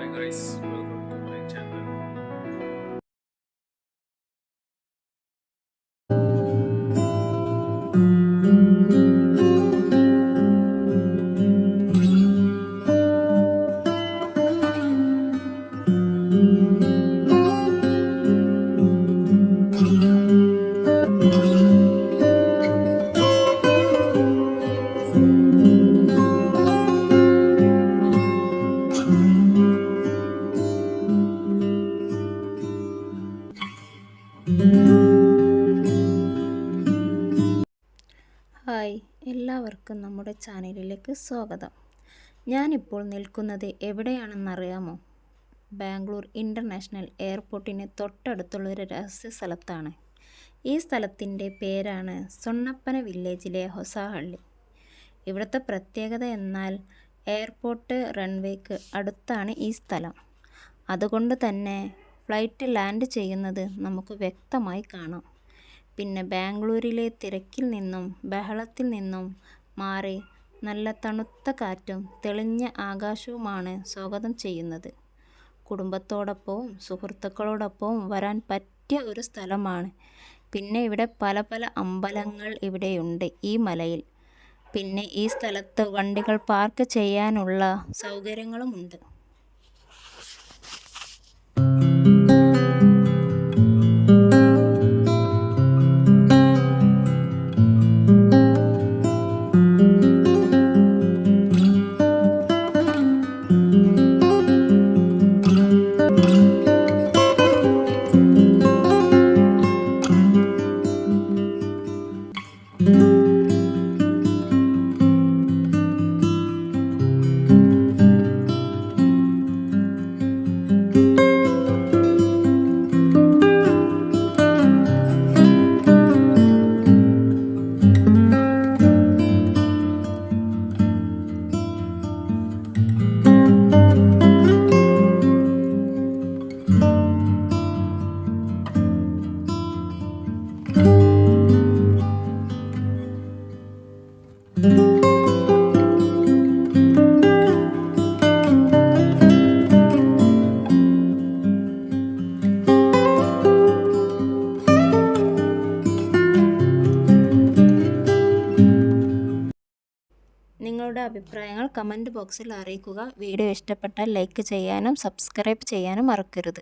Hi guys, welcome to my channel. Hi, എല്ലാവർക്കും നമ്മുടെ ചാനലിലേക്ക് സ്വാഗതം. ഞാനിപ്പോൾ നിൽക്കുന്നത് എവിടെയാണെന്നറിയാമോ? ബാംഗ്ലൂർ ഇൻ്റർനാഷണൽ എയർപോർട്ടിന് തൊട്ടടുത്തുള്ളൊരു രഹസ്യ സ്ഥലത്താണ്. ഈ സ്ഥലത്തിൻ്റെ പേരാണ് സൊണ്ണപ്പന വില്ലേജിലെ ഹൊസഹള്ളി. ഇവിടുത്തെ പ്രത്യേകത എന്നാൽ എയർപോർട്ട് റൺവേക്ക് അടുത്താണ് ഈ സ്ഥലം. അതുകൊണ്ട് തന്നെ ഫ്ലൈറ്റ് ലാൻഡ് ചെയ്യുന്നത് നമുക്ക് വ്യക്തമായി കാണാം. പിന്നെ ബാംഗ്ലൂരിലെ തിരക്കിൽ നിന്നും ബഹളത്തിൽ നിന്നും മാറി നല്ല തണുത്ത കാറ്റും തെളിഞ്ഞ ആകാശവുമാണ് സ്വാഗതം ചെയ്യുന്നത്. കുടുംബത്തോടൊപ്പവും സുഹൃത്തുക്കളോടൊപ്പവും വരാൻ പറ്റിയ ഒരു സ്ഥലമാണ്. പിന്നെ ഇവിടെ പല പല അമ്പലങ്ങൾ ഇവിടെയുണ്ട് ഈ മലയിൽ. പിന്നെ ഈ സ്ഥലത്ത് വണ്ടികൾ പാർക്ക് ചെയ്യാനുള്ള സൗകര്യങ്ങളുമുണ്ട്. നിങ്ങളുടെ അഭിപ്രായങ്ങൾ കമൻറ്റ് ബോക്സിൽ അറിയിക്കുക. വീഡിയോ ഇഷ്ടപ്പെട്ടാൽ ലൈക്ക് ചെയ്യാനും സബ്സ്ക്രൈബ് ചെയ്യാനും മറക്കരുത്.